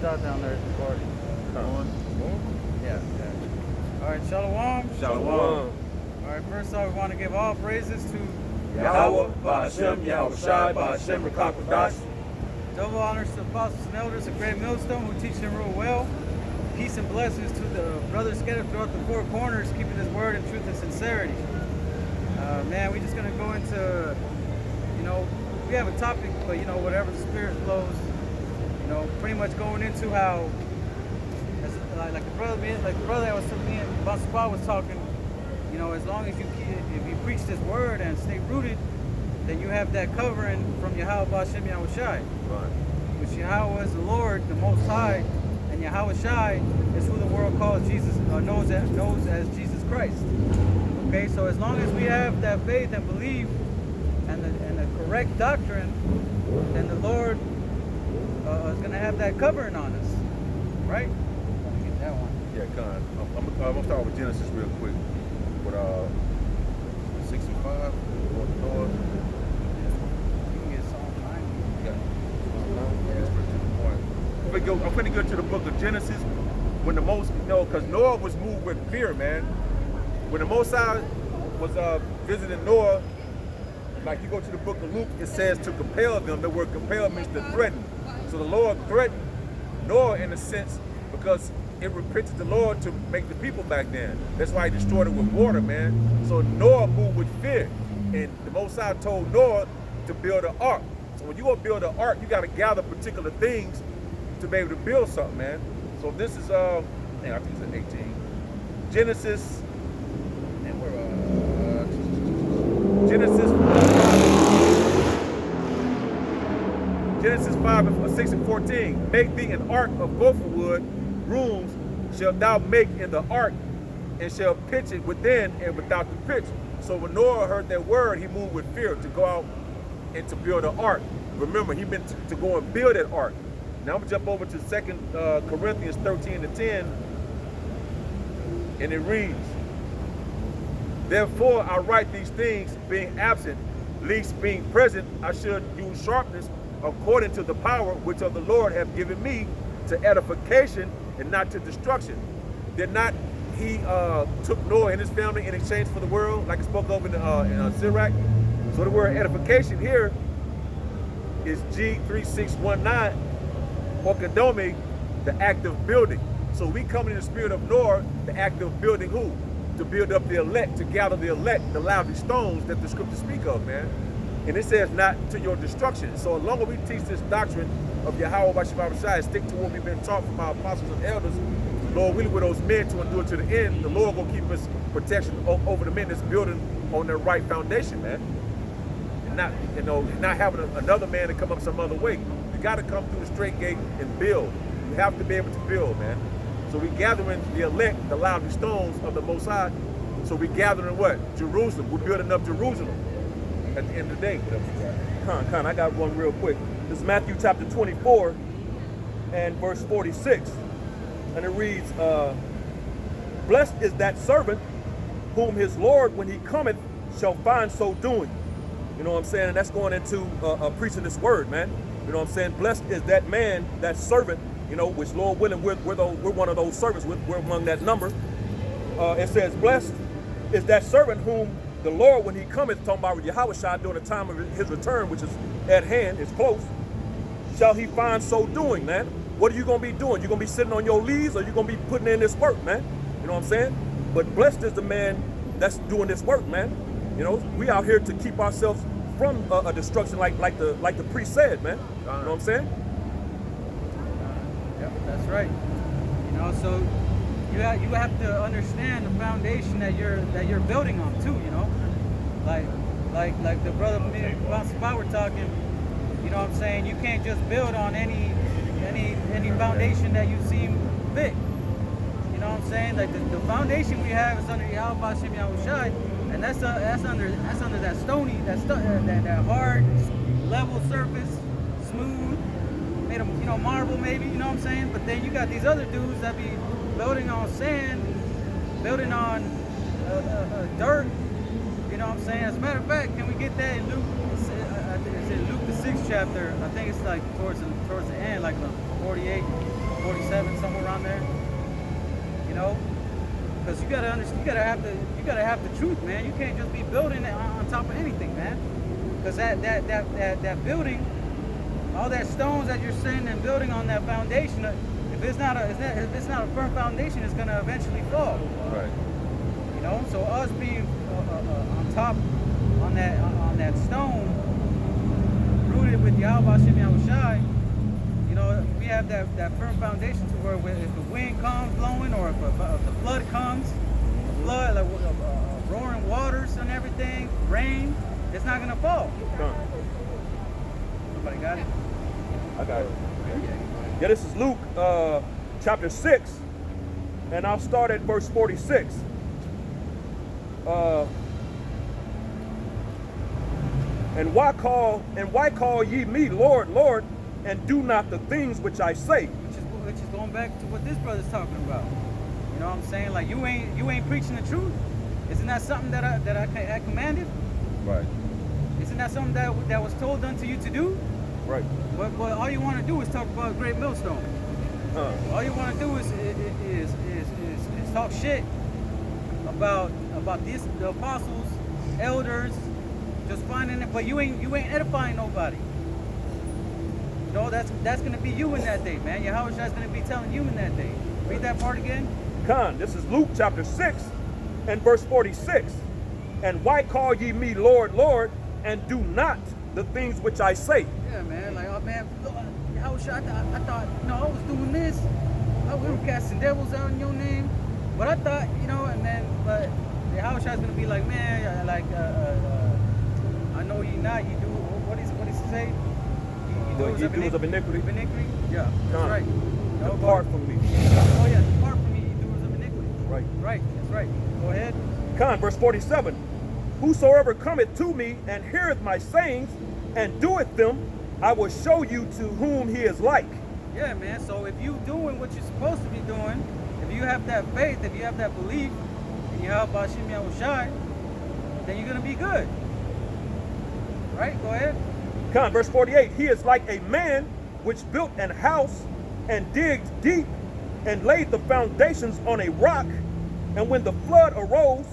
dot down there is recording. Yeah. All right, Shalom. Shalom. All right, first off, we want to give all praises to Yahawah, Ba'ashem, Yahawashi, Ba'ashem, Rakakwadash. double honors to apostles and elders of Great Millstone who teach and rule well. Peace and blessings to the brothers scattered throughout the four corners, keeping his word in truth and sincerity. Man, we're just going to go into, we have a topic, but, whatever the spirit flows, pretty much going into how, like the brother that was me and Baspa was talking, as long as if you preach this word and stay rooted, then you have that covering from Yahawah, Shem, Yahawashi. Right. Which Yahawah is the Lord, the Most High, and Yahawashi is who the world calls Jesus, knows as Jesus Christ. Okay, so as long as we have that faith and belief and the correct doctrine, then the Lord is going to have that covering on us, right? Let me get that one. Yeah, Con. I'm gonna start with Genesis real quick. With 65, North. You can get Psalm 90. Yeah. I'm gonna go to the book of Genesis. When the most, because Noah was moved with fear, man. When the Most High was visiting Noah, like you go to the book of Luke, it says to compel them. The word compel means to threaten. So the Lord threatened Noah in a sense because it repented the Lord to make the people back then. That's why he destroyed it with water, man. So Noah moved with fear. And the Most High told Noah to build an ark. So when you go build an ark, you got to gather particular things to be able to build something, man. So this is, I think it's at 18. Genesis, and we're, Genesis 5, 6 and 14. Make thee an ark of gopher wood, rooms shalt thou make in the ark, and shall pitch it within and without the pitch. So when Noah heard that word, he moved with fear to go out and to build an ark. Remember, he meant to go and build that ark. Now I'm gonna jump over to 2 Corinthians 13 and 10, and it reads, therefore I write these things being absent, lest being present I should use sharpness according to the power which of the Lord hath given me to edification and not to destruction. Did not he took Noah and his family in exchange for the world, like it spoke over in Sirach? So the word edification here is G3619, or Kadome, the act of building. So we come in the spirit of Noah, the act of building who? To build up the elect, to gather the elect, the lively stones that the scriptures speak of, man. And it says not to your destruction. So as long as we teach this doctrine of Yahawah, Ba'ashem, stick to what we've been taught from our apostles and elders, Lord, really with those men to endure to the end, the Lord will keep us protection over the men that's building on their right foundation, man. And not having another man to come up some other way. You got to come through the straight gate and build. You have to be able to build, man. So we gathering the elect, the lively stones of the Most High. So we gathering what? Jerusalem. We're building up Jerusalem at the end of the day. Con, I got one real quick. This is Matthew chapter 24 and verse 46. And it reads, blessed is that servant whom his Lord, when he cometh, shall find so doing. You know what I'm saying? And that's going into preaching this word, man. You know what I'm saying? Blessed is that man, that servant, which Lord willing, we're one of those servants, we're among that number. It says, blessed is that servant whom the Lord, when he cometh, talking about Yahawashi during the time of his return, which is at hand, is close, shall he find so doing, man. What are you going to be doing? You're going to be sitting on your leaves, or you're going to be putting in this work, man? You know what I'm saying? But blessed is the man that's doing this work, man. We out here to keep ourselves from a destruction, like the priest said, man. You know what I'm saying? Yep, that's right. So you have to understand the foundation that you're building on too. Like the brother me and Baspa were talking. You know what I'm saying? You can't just build on any foundation that you seem fit. You know what I'm saying? Like the foundation we have is under Yahawah, Shem, Yahawashi, and that's under that stony, that hard, level surface, smooth, made of marble maybe. You know what I'm saying? But then you got these other dudes that be building on sand, building on dirt. You know what I'm saying? As a matter of fact, can we get that in Luke? It's in Luke the 6th chapter. I think it's like towards the end, like 48, 47, somewhere around there. You know, because you gotta understand, you gotta have the truth, man. You can't just be building it on top of anything, man. Because that building, all that stones that you're sitting and building on that foundation, if it's not a firm foundation, it's gonna eventually fall. Right. You know, so us being on top on that stone, rooted with YAHAWASHI, YAHAWASHI, you know, we have that firm foundation to where if the wind comes blowing, or if the flood comes, flood, like roaring waters and everything, rain, it's not gonna fall. Somebody got it? I got it. Yeah, this is Luke chapter 6, and I'll start at verse 46. And why call ye me Lord, Lord, and do not the things which I say? Which is going back to what this brother's talking about. You know what I'm saying? Like you ain't preaching the truth. Isn't that something that I commanded? Right. Isn't that something that was told unto you to do? Right. But all you want to do is talk about a great millstone. All you want to do is talk shit about the apostles, elders, just finding it. But you ain't edifying nobody. You know, that's gonna be you in that day, man. Yahawashai's gonna be telling you in that day. Read that part again. This is Luke chapter 6 and verse 46. And why call ye me Lord, Lord, and do not the things which I say? Yeah, man. Like, oh man, Yahawashai, I thought, you know, I was doing this. We were casting devils out in your name. But I thought, you know, but Yahawashai's gonna be like, man, like, I know you not. You do what is he say? You doers of iniquity. Yeah, that's right. Depart from me. Oh yeah, depart from me, you doers of iniquity. Right. Right, that's right. Go ahead. Verse 47. Whosoever cometh to me and heareth my sayings and doeth them, I will show you to whom he is like. Yeah, man. So if you doing what you're supposed to be doing, if you have that faith, if you have that belief in YAHAWASHI, YAHAWASHI, then you're gonna be good. Right? Go ahead. Verse 48. He is like a man which built an house and digged deep and laid the foundations on a rock. And when the flood arose,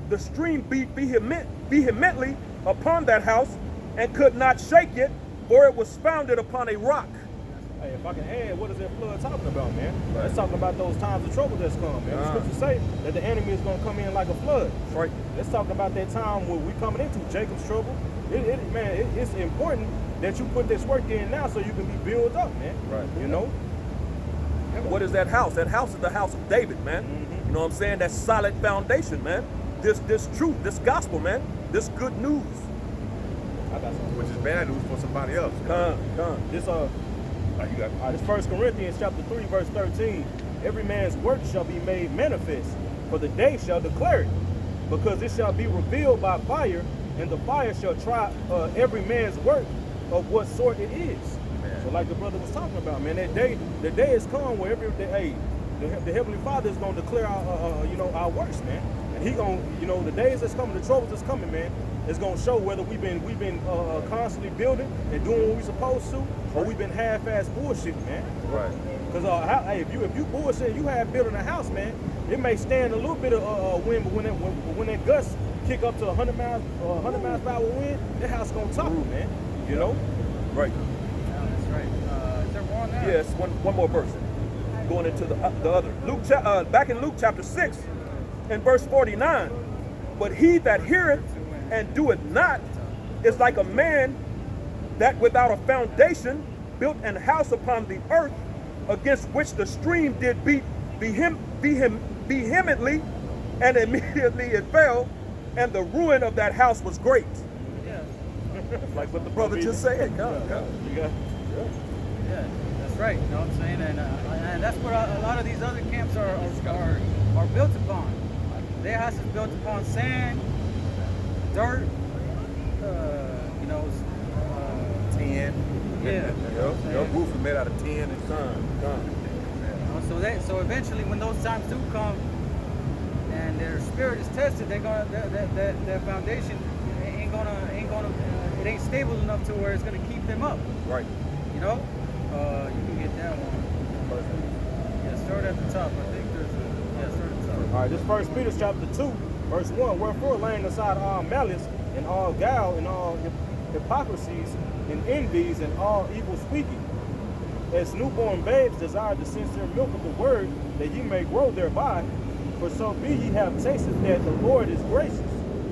the stream beat vehemently upon that house and could not shake it, for it was founded upon a rock. Hey, if I can add, what is that flood talking about, man? Right. It's talking about those times of trouble that's come, man. The scriptures say that the enemy is going to come in like a flood. Right. It's talking about that time where we coming into Jacob's trouble. It's important that you put this work in now so you can be built up, man. Right. You know? What is that house? That house is the house of David, man. Mm-hmm. You know what I'm saying? That solid foundation, man. This truth, this gospel, man. This good news. I got something. Which is bad news for somebody else. This you got this 1 Corinthians chapter 3, verse 13. Every man's work shall be made manifest, for the day shall declare it, because it shall be revealed by fire, and the fire shall try every man's work of what sort it is. Man. So like the brother was talking about, man, the day is come where every day, the Heavenly Father is going to declare our works, man. And he going, the days that's coming, the troubles that's coming, man, it's going to show whether we've been constantly building and doing what we supposed to, or we've been half-ass bullshitting, man. Right. Because if you bullshit, you have building a house, man, it may stand a little bit of wind, but when that gust kick up to 100 miles per hour wind, that house gonna topple, man. You know? Right. Yeah, that's right. Is there more on that? Yes, one more verse. Going into the other. Back in Luke chapter 6 and verse 49. But he that heareth and doeth not is like a man that without a foundation built an house upon the earth, against which the stream did beat vehemently, and immediately it fell, and the ruin of that house was great. Yeah. Like what the brother just said. Yeah, that's right. You know what I'm saying? And that's what a lot of these other camps are built upon. Their house is built upon sand, dirt, tin. Yeah. Your roof is made out of tin and sun. So eventually, when those times do come, and their spirit is tested, they're gonna that foundation ain't gonna it ain't stable enough to where it's gonna keep them up. Right. You know. You can get that one. Yeah, start at the top. I think there's a, yeah, start at the top. All right, this First Peter chapter 2, verse 1. Wherefore, laying aside all malice and all guile and all hypocrisies and envies and all evil speaking, as newborn babes desire the sincere milk of the word, that ye may grow thereby. For so be ye have tasted that the Lord is gracious.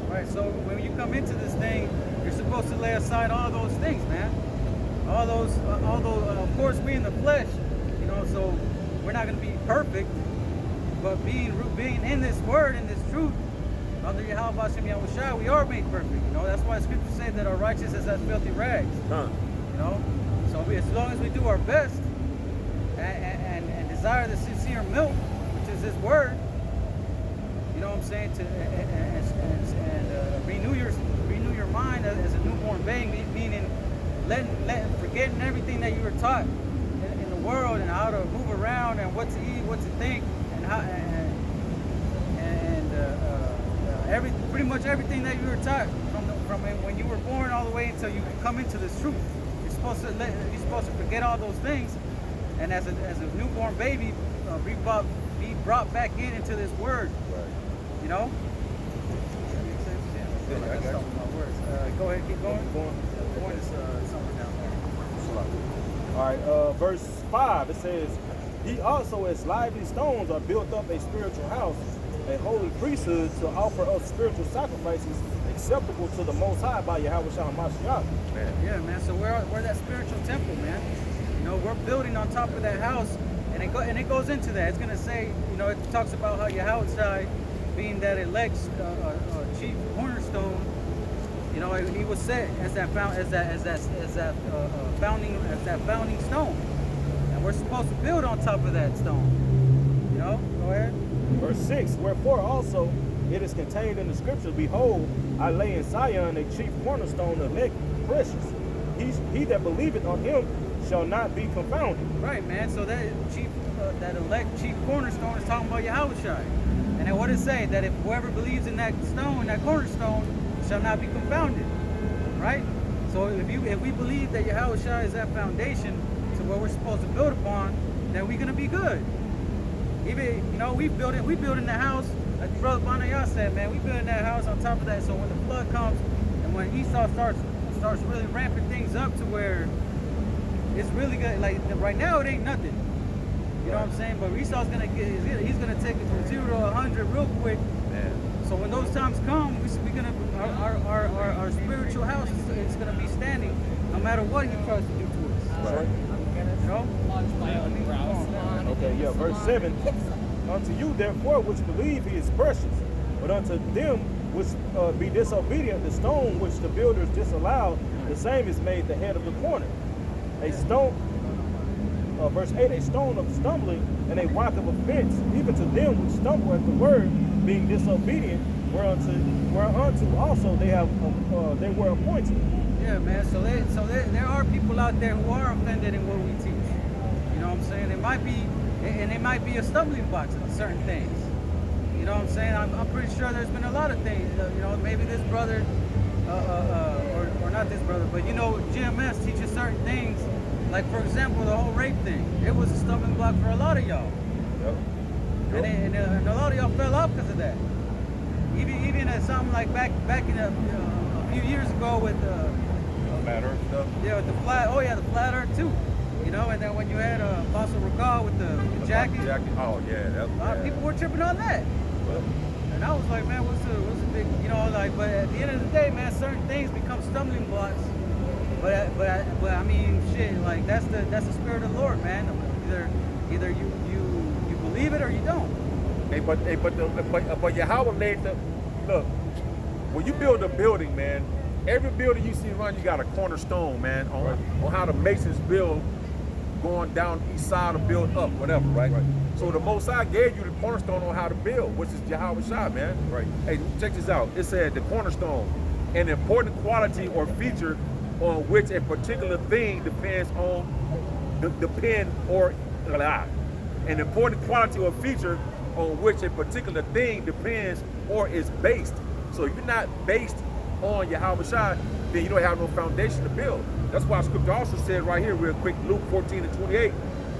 Right, so when you come into this thing, you're supposed to lay aside all those things, man. All those, of course, we in the flesh, you know, so we're not going to be perfect, but being in this word, in this truth, under YAHAWASHI, YAHAWASHI, we are made perfect, you know. That's why scriptures say that our righteousness is as filthy rags, you know. So as long as we do our best and desire the sincere milk, which is his word, you know what I'm saying, to renew your mind as a newborn babe, meaning forgetting everything that you were taught in the world and how to move around and what to eat, what to think, and how pretty much everything that you were taught from when you were born all the way until you come into this truth. You're supposed to forget all those things, and as a newborn baby, be brought back into this word. Right. You know? That makes sense? Yeah. I feel like that's my words. Go ahead, keep going. The point is somewhere down there. All right, verse 5, it says, ye also as lively stones are built up a spiritual house, a holy priesthood, to offer up spiritual sacrifices acceptable to the Most High by YAHAWASHI HaMashiach. Yeah, man. So we're that spiritual temple, man. You know, we're building on top of that house, and it goes into that. It's gonna say, you know, it talks about how Yahawashi, being that elect chief cornerstone, you know, he was set as that founding stone, and we're supposed to build on top of that stone. You know, go ahead. Verse 6, wherefore also it is contained in the scriptures, behold, I lay in Zion a chief cornerstone, elect, precious. He that believeth on him shall not be confounded. Right, man. So that that elect chief cornerstone is talking about Yahawashi. And then what it say? That if whoever believes in that stone, that cornerstone, shall not be confounded. Right? So if we believe that Yahawashi is that foundation to what we're supposed to build upon, then we're gonna be good. Even, you know, we building the house, like Brother Banaya said, man, we building that house on top of that. So when the flood comes and when Esau starts really ramping things up to where it's really good, like right now it ain't nothing. You know what I'm saying? But Esau's gonna he's gonna take it from 0 to 100 real quick. Man. So when those times come, we're gonna our spiritual house is gonna be standing no matter what he tries to do to us. Right. You know? Okay, yeah, verse 7. Unto you therefore which believe he is precious, but unto them which be disobedient, the stone which the builders disallowed, the same is made the head of the corner. A stone, verse 8, a stone of stumbling and a rock of offense, even to them which stumble at the word, being disobedient, whereunto also they were appointed. Yeah, man. So there are people out there who are offended in what we teach. You know what I'm saying? It might be a stumbling block to certain things. You know what I'm saying? I'm pretty sure there's been a lot of things. You know, maybe this brother, or not this brother, but you know, GMS teaches certain things. Like for example, the whole rape thing. It was a stumbling block for a lot of y'all. Yep. And a lot of y'all fell off because of that. Even at something like back in a few years ago with Flat Earth stuff. Yeah, with the flat earth too. You know, and then when you had Apostle Regal with the jacket. Oh yeah, A lot of people were tripping on that. And I was like, man, what's the big, you know, like, but at the end of the day, man, certain things become stumbling blocks. But I mean, shit, like that's the spirit of the Lord, man. Either you believe it or you don't. But Yahweh made the look. When you build a building, man, every building you see around, you got a cornerstone, man, on how the masons build, going down each side to build up, whatever, right? So the Most High gave you the cornerstone on how to build, which is YAHWASHI, man. Right. Hey, check this out. It said the cornerstone, an important quality or feature on which a particular thing depends on an important quality or feature on which a particular thing depends or is based. So you're not based on YAHWASHI, then you don't have no foundation to build. That's why Scripture also said right here, real quick, Luke 14:28,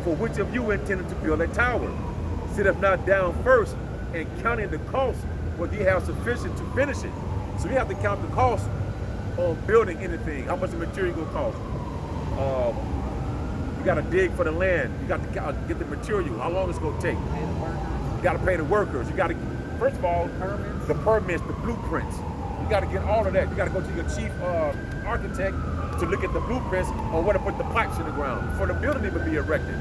for which of you intended to build a tower? Sitteth not down first and counting the cost, whether you have sufficient to finish it. So you have to count the cost on building anything. How much the material gonna cost? You got to dig for the land. You got to get the material. How long it's gonna take? You got to pay the workers. You got to, first of all, the permits, the blueprints. You got to get all of that. You got to go to your chief architect to look at the blueprints on where to put the pipes in the ground for the building to be erected.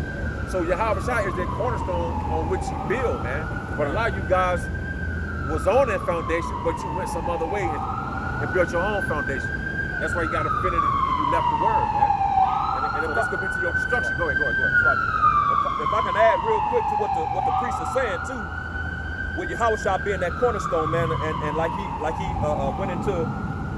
So YAHAWASHI is that cornerstone on which you build, man. But a lot of you guys was on that foundation, but you went some other way and built your own foundation. That's why you got to fit it and you left the word, man. And if that's going to be to your destruction, go ahead. If I can add real quick to what the priest is saying too, with YAHAWASHI being that cornerstone, man, and like he went into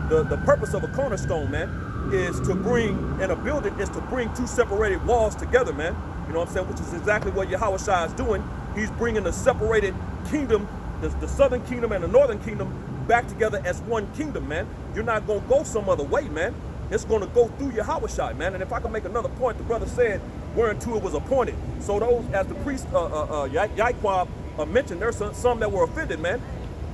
the purpose of a cornerstone, man, is to bring in a building is to bring two separated walls together, man. You know what I'm saying? Which is exactly what YAHAWASHI is doing. He's bringing the separated kingdom, the southern kingdom and the northern kingdom, back together as one kingdom, man. You're not gonna go some other way, man. It's gonna go through YAHAWASHI, man. And if I can make another point, the brother said whereunto it was appointed. So those, as the priest YAHAWAH mentioned, there's some that were offended, man,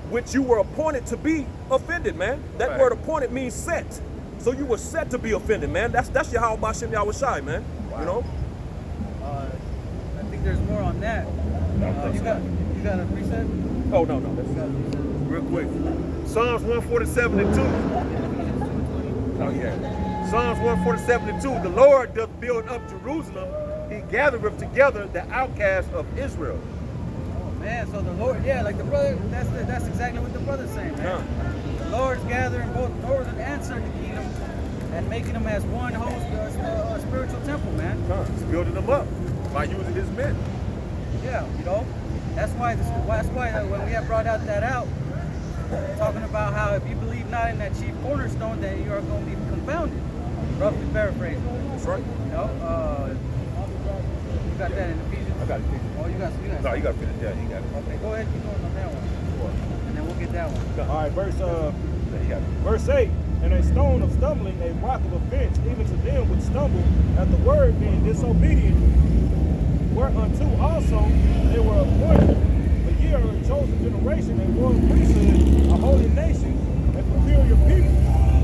which you were appointed to be offended, man. That Right. word appointed means set. So you were set to be offended, man. That's YAHAWASHI, man. Wow. You know? I think there's more on that. You got a preset? Oh no. Real quick. Psalms 147:2. Oh yeah. Psalms 147:2. The Lord doth build up Jerusalem. He gathereth together the outcasts of Israel. Oh man, so the Lord, yeah, like the brother, that's exactly what the brother's saying, man. The Lord's gathering both northern and southern kingdom and making them as one host, a spiritual temple, man. He's building them up by using his men. Yeah, you know, that's why when we have brought out, talking about how if you believe not in that chief cornerstone, then you are going to be confounded. Roughly paraphrasing. That's right. You know, you got that in Ephesians. I got it. Oh, you got. No, you got to finish that. You got it. Okay, go ahead, keep going on that one, and then we'll get that one. All right, Yeah, you got it. verse 8. And a stone of stumbling, a rock of offense, even to them which stumble at the word, being disobedient, whereunto also they were appointed. But ye are a chosen generation, a royal priesthood, a holy nation, a peculiar people,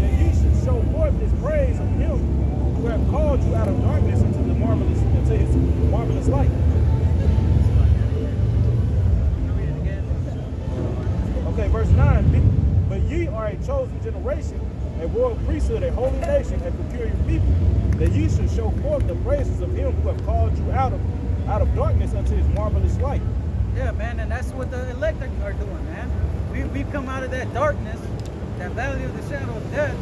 that ye should show forth his praise of him who have called you out of darkness into his marvelous light. Read it again. Okay, verse 9. But ye are a chosen generation, a royal priesthood, a holy nation, a peculiar people, that ye should show forth the praises of him who have called you out of darkness unto his marvelous light. Yeah, man, and that's what the elect are doing, man. We've come out of that darkness, that valley of the shadow of death,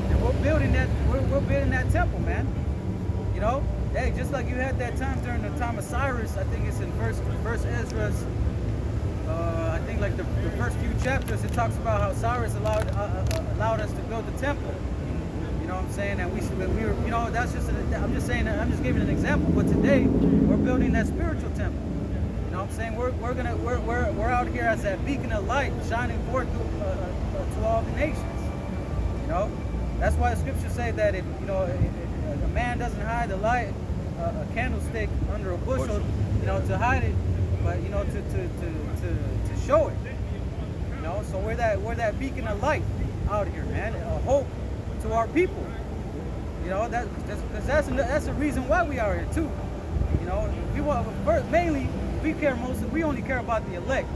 and we're building that temple, man. You know, hey, just like you had that time during the time of Cyrus, I think it's in First Ezra's. I think like the first few chapters, it talks about how Cyrus allowed us to build the temple. You know what I'm saying? And we were, you know, that's just I'm just saying, I'm just giving an example. But today we're building that spiritual temple. You know what I'm saying? We're out here as that beacon of light, shining forth to all the nations. You know, that's why the scriptures say that if a man doesn't hide the light, a candlestick under a bushel, you know, to hide it, but to show it. You know, so we're that beacon of light out here, man, a hope to our people. You know, that's the reason why we are here too. You know, we only care about the elect.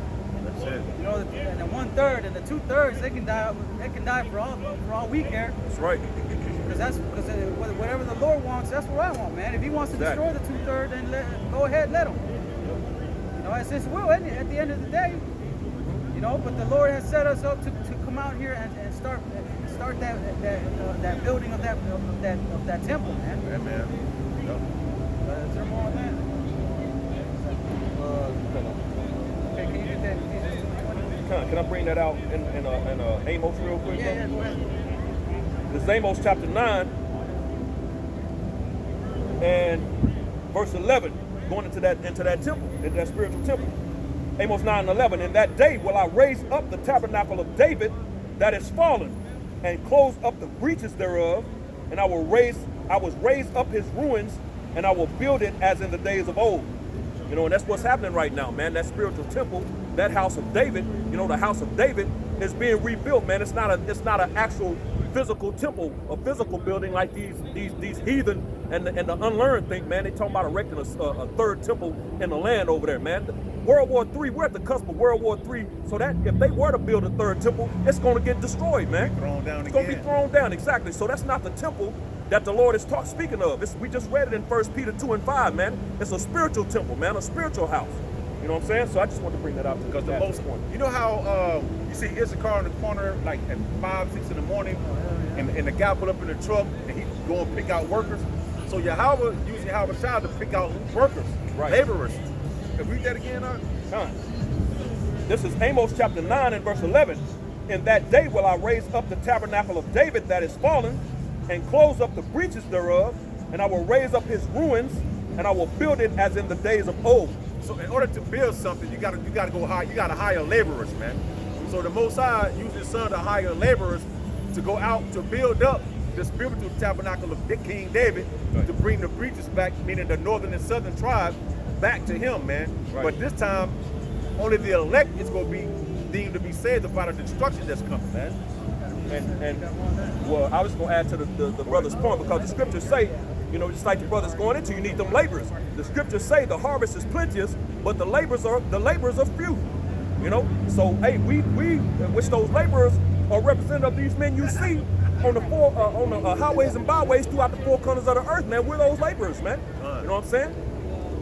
That's it. You know, and the 1/3 and the 2/3, they can die for all we care. That's right. Because whatever the Lord wants, that's what I want, man. If He wants to destroy the 2/3, then go ahead, let Him. You know, it's His will at the end of the day. You know, but the Lord has set us up to come out here and start that building of that temple, man. Yeah, man. Yep. Is there more on that? Okay, can you get that? Can I bring that out in Amos real quick? Yeah, go ahead. This is Amos chapter 9 and verse 11, going into that temple, into that spiritual temple. Amos 9:11. In that day will I raise up the tabernacle of David that is fallen, and close up the breaches thereof, and I was raised up his ruins, and I will build it as in the days of old. You know, and that's what's happening right now, man. That spiritual temple, that house of David, you know, the house of David is being rebuilt, man. It's not an actual physical temple, a physical building like these heathen and the unlearned think, man. They talking about erecting a third temple in the land over there, man. World War III, we're at the cusp of World War III, so that if they were to build a third temple, it's going to get destroyed, man. Thrown down it's going to be thrown down, exactly. So that's not the temple that the Lord is speaking of. We just read it in 1 Peter 2 and 5, man. It's a spiritual temple, man, a spiritual house. You know what I'm saying? So I just want to bring that out because the most point. You know how you see Issachar in the corner like at 5, 6 in the morning, and the guy put up in the truck and he go and pick out workers. So Yahawah using Yahawashai to pick out workers, laborers. Can we read that again, This is Amos chapter 9 and verse 11. In that day will I raise up the tabernacle of David that is fallen, and close up the breaches thereof, and I will raise up his ruins, and I will build it as in the days of old. So in order to build something, you gotta go high. You gotta hire laborers, man. So the Most High used His Son to hire laborers to go out to build up the spiritual tabernacle of King David, to bring the breaches back, meaning the northern and southern tribes, back to Him, man. But this time, only the elect is going to be deemed to be saved about the destruction that's coming, man. And well, I was going to add to the brother's point, because the scriptures say, you know, just like the brother's going into, you need them laborers. The scriptures say the harvest is plenteous, but the laborers are few. You know, so hey, we which those laborers are representative of these men you see on the highways and byways throughout the four corners of the earth, man. We're those laborers, man. You know what I'm saying?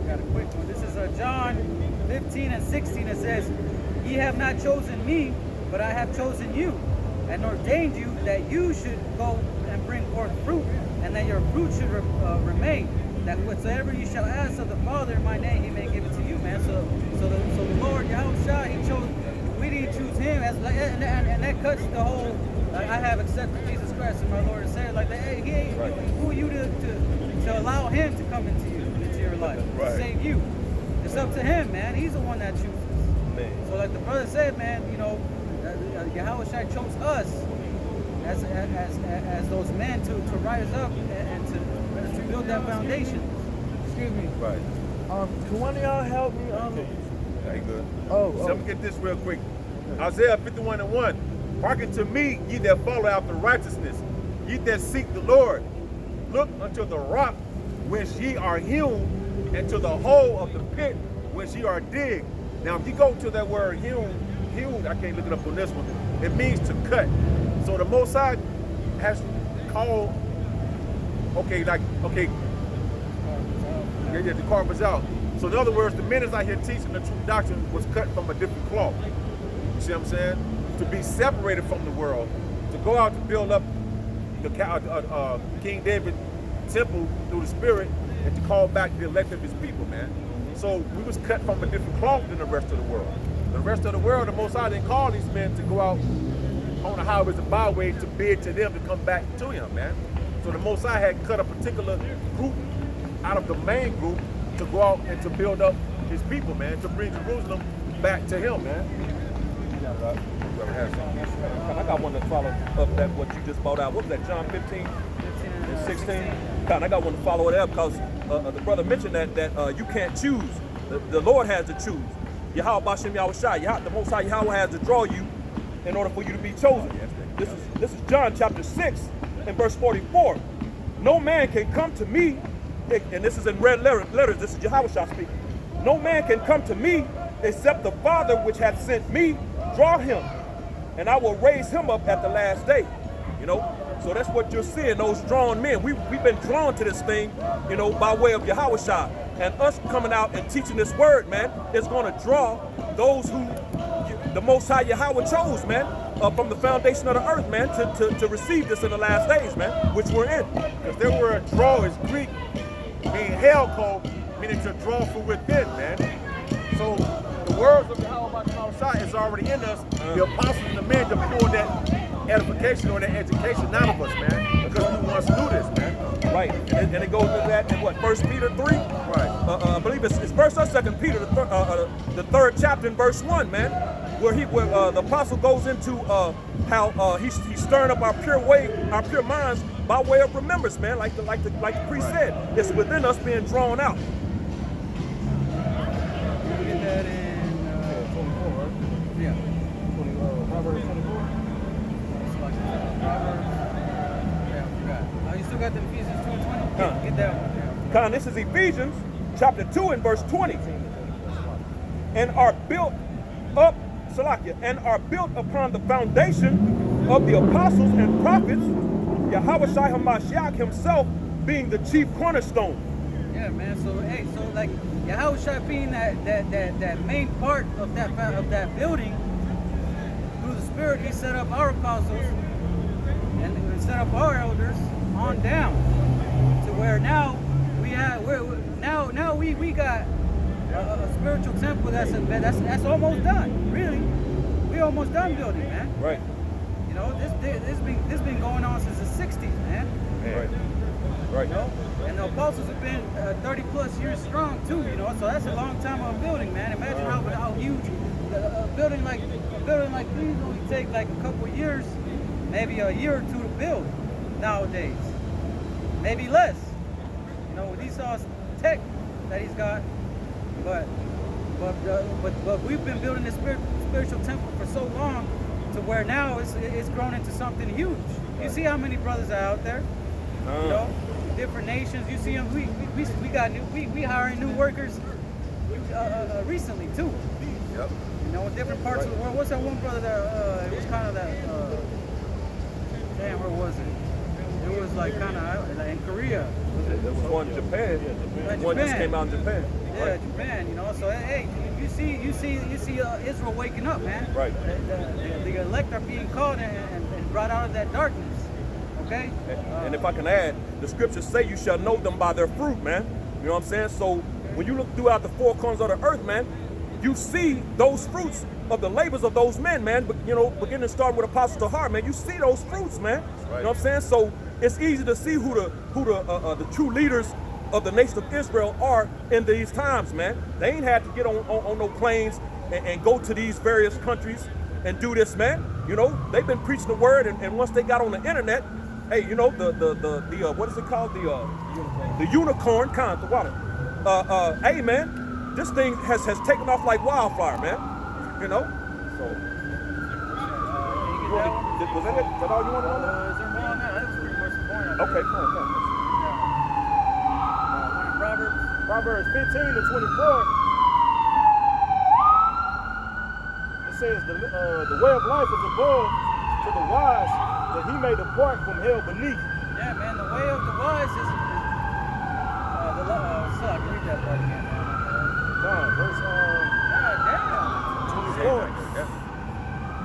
Got a quick one. This is John 15 and 16. It says, "Ye have not chosen me, but I have chosen you, and ordained you that you should go and bring forth fruit, and that your fruit should remain. That whatsoever you shall ask of the Father in my name, He may give it to you, man." So the Lord Yahushua, He chose. We didn't choose Him, and that cuts the whole. Like, I have accepted Jesus Christ as my Lord and Savior. Like, hey, He ain't who are you to allow Him to come into your life, to save you. It's up to Him, man. He's the one that chooses. Man. So like the brother said, man, you know, Yahawashi chose us as those men to rise up and to build that foundation. Excuse me. Right. Can one of y'all help me? Yeah, you good. So let me get this real quick. Isaiah 51 and 1. Hearken to me, ye that follow after righteousness, ye that seek the Lord. Look unto the rock whence ye are hewn, and to the hole of the pit whence ye are digged. Now, if you go to that word hewn, I can't look it up on this one. It means to cut. So the Most High has called, the carvers out. So in other words, the men out here teaching the true doctrine was cut from a different cloth. You see what I'm saying? To be separated from the world, to go out to build up the King David temple through the Spirit, and to call back the elect of His people, man. So we was cut from a different cloth than the rest of the world. The rest of the world, the Most High didn't call these men to go out on the highways and byways to bid to them to come back to Him, man. So the Most High had cut a particular group out of the main group to go out and to build up His people, man, to bring Jerusalem back to Him, man. I got one to follow up that what you just brought out. What was that, John 15 and 16? I got one to follow it up because the brother mentioned that you can't choose. The Lord has to choose. YAHAWASHI, the Most High Yahawah has to draw you in order for you to be chosen. This is John chapter 6 and verse 44. No man can come to me, and this is in red letters, this is Yahawashi speaking. No man can come to me except the Father which hath sent me draw him, and I will raise him up at the last day. You know, so that's what you're seeing, those drawn men. We've been drawn to this thing, you know, by way of Yahawashi. And us coming out and teaching this word, man, is going to draw those who the Most High Yahawah chose, man, from the foundation of the earth, man, to receive this in the last days, man, which we're in. Because their word draw is Greek, meaning hell, meaning to draw from within, man. So the words of Yahawah is already in us. The apostles and the men to pull that edification or that education out of us, man. Because we once knew this, man. Right, and it goes to that in what, 1 Peter 3? Right. I believe it's 1st or 2nd Peter, the third chapter in verse 1, man. where the apostle goes into how he's stirring up our pure minds by way of remembrance, man. Like the priest said, it's within us being drawn out. Get that in. 24, right? Yeah. 20, Proverbs 24. It's like Proverbs. Yeah, I forgot. Oh, you still got the Ephesians 2 and 20? Huh. Get that one. Yeah. Con, this is Ephesians chapter 2 and verse 20. And are built up, Salakia, and are built upon the foundation of the apostles and prophets, YAHAWASHI HaMashiach himself being the chief cornerstone. Yeah, man. So hey, so like YAHAWASHI being that main part of that building, through the Spirit, he set up our apostles and set up our elders on down to where now we got a spiritual temple that's almost done. Really, we almost done building, man. Right. You know, this been going on since the '60s, man. Right. Right. You know, and the apostles have been 30 plus years strong too. You know, so that's a long time of building, man. Imagine how huge a building like these only take like a couple of years, maybe a year or two to build nowadays, maybe less. You know, with Esau's tech that he's got, but we've been building this spiritual temple for so long to where now it's grown into something huge. You see how many brothers are out there, you know, different nations. You see them. We hiring new workers recently too. Yep. You know, in different parts of the world. What's that one brother that it was kind of that? Damn, where was it? It was like kind of like in Korea. There was one in Japan. One just came out in Japan. Yeah, Right. Japan. You know, so hey, you see Israel waking up, man. Right. The elect are being called and brought out of that darkness. Okay. And if I can add, the scriptures say you shall know them by their fruit, man. You know what I'm saying? So when you look throughout the four corners of the earth, man, you see those fruits of the labors of those men, man. But you know, beginning starting with Apostle Tahar, man, you see those fruits, man. Right. You know what I'm saying? So it's easy to see who the true leaders of the nation of Israel are in these times, man. They ain't had to get on no planes and go to these various countries and do this, man. You know, they've been preaching the word, and once they got on the internet, hey, you know, the what is it called? The unicorn, kind of the water. Hey, man, this thing has taken off like wildfire, man. You know. So, was that it? Is that all you wanted on that? Is there more on that? That was pretty much the point. Okay, come on. Proverbs. Proverbs 15 to 24. It says the way of life is above to the wise, that he may depart from hell beneath. Yeah, man. The way of the wise is the law. So I can read that part again. Verse God 24.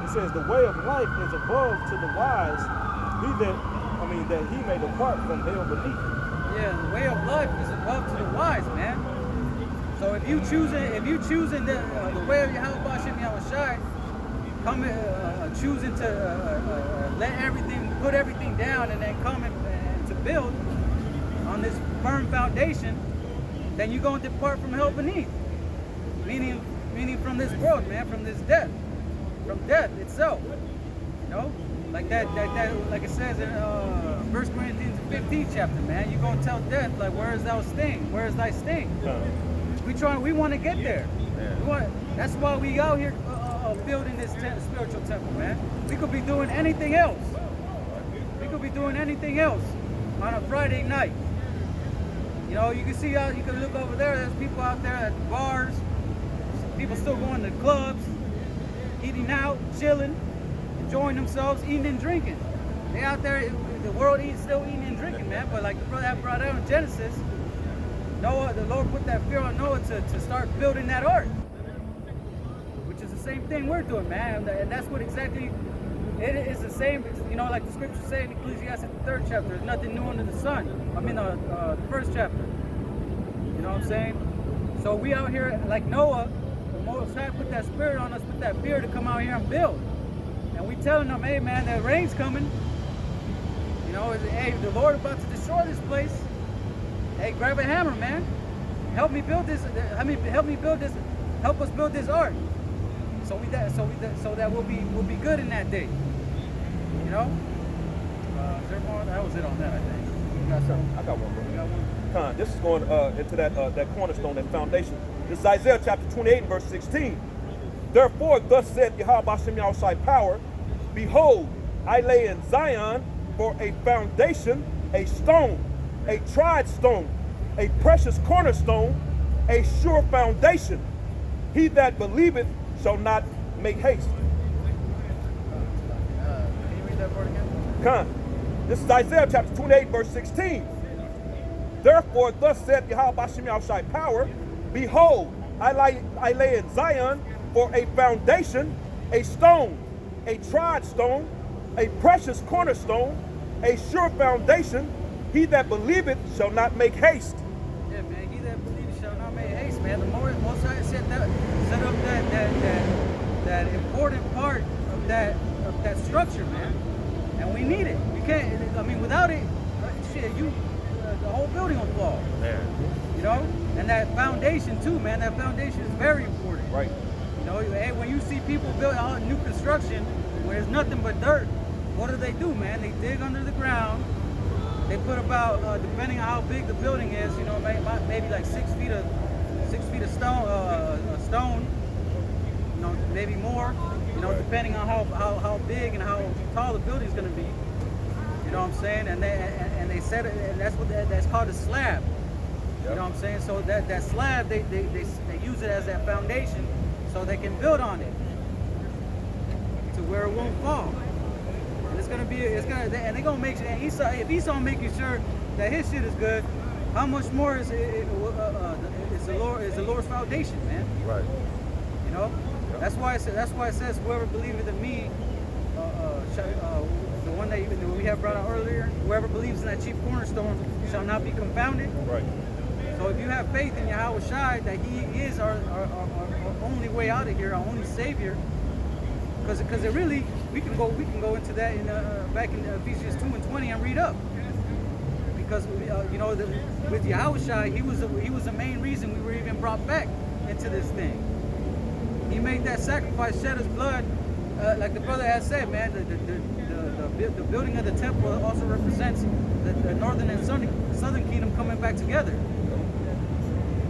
It says the way of life is above to the wise, that he may depart from hell beneath. damn. Yeah, the way of life is above to the wise, man. So if you choosing the way of Yahawah Shem Yahawashi, choosing to put everything down and then come and to build on this firm foundation, then you're going to depart from hell beneath. Meaning from this world, man, from this death, from death itself. You know, like that like it says in 1 Corinthians 15 chapter, man. You're gonna tell death, like, where is thou sting? Where is thy sting? We want to get there. That's why we out here building this spiritual temple, man. We could be doing anything else. We could be doing anything else on a Friday night. You know, you can see you can look over there. There's people out there at the bars. People still going to clubs, eating out, chilling, enjoying themselves, eating and drinking. They out there, the world still eating and drinking, man. But like the brother that brought out in Genesis, Noah, the Lord put that fear on Noah to start building that ark, which is the same thing we're doing, man. And that's what exactly, it is the same, you know, like the scriptures say in Ecclesiastes, the 3rd chapter, there's nothing new under the sun. I mean, the 1st chapter. You know what I'm saying? So we out here like Noah. Most High put that spirit on us, put that fear to come out here and build. And we telling them, hey man, that rain's coming. You know, hey, the Lord about to destroy this place. Hey, grab a hammer, man. Help me build this. Help me build this. Help us build this ark. so that we'll be good in that day. You know? Is there more? That was it on that, I think. You got something? I got one, bro. You got one? Con, this is going into that cornerstone, that foundation. This is Isaiah chapter 28 and verse 16. Therefore, thus said YAHAWASHI power, behold, I lay in Zion for a foundation, a stone, a tried stone, a precious cornerstone, a sure foundation. He that believeth shall not make haste. Can you read that part again? Con, this is Isaiah chapter 28 verse 16. Therefore, thus said YAHAWASHI power, behold, I lay in Zion for a foundation, a stone, a tried stone, a precious cornerstone, a sure foundation. He that believeth shall not make haste. Yeah, man. He that believes shall not make haste, man. The more Most High set up that important part of that structure, man. And we need it. We can't. I mean, without it, the whole building will fall. Man. You know, and that foundation too, man. That foundation is very important. Right. You know, when you see people build new construction where there's nothing but dirt, what do, man? They dig under the ground. They put about, depending on how big the building is, you know, maybe like 6 feet of stone, you know, maybe more, you know, depending on how big and how tall the building's gonna be. You know what I'm saying? And they said it, and that's called a slab. You know what I'm saying? So that slab, they use it as that foundation, so they can build on it to where it won't fall. And and they're gonna make sure. And if Esau making sure that his shit is good, how much more is the Lord's foundation, man? Right. You know, that's why it says whoever believeth in me, the one that we have brought out earlier, whoever believes in that chief cornerstone shall not be confounded. Right. So if you have faith in YAHAWASHI that He is our only way out of here, our only Savior, because it really we can go into that in back in Ephesians 2 and 20 and read up, because you know with YAHAWASHI he was the main reason we were even brought back into this thing. He made that sacrifice, shed His blood, like the brother has said, man. The building of the temple also represents the northern and southern kingdom coming back together.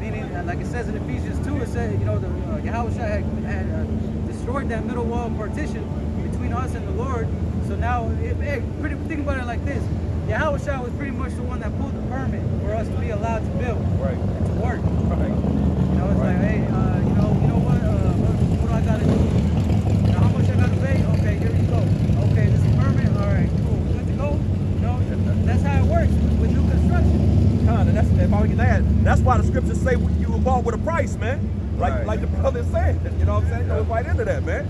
Meaning, like it says in Ephesians 2, it said, you know, the YAHAWASHI had destroyed that middle wall partition between us and the Lord. So now, think about it like this: YAHAWASHI was pretty much the one that pulled the permit for us to be allowed to build, Right. and to work. Right. You know, it's like, hey, you know what do I gotta do? You know, how much I gotta pay? Okay, here you go. Okay, this is a permit. All right, cool. Good to go. You know, that's how it works with new construction. And that's, if I can add, that's why the scriptures say you were bought with a price, man. Like the brother said, you know what I'm saying? Go right into that, man.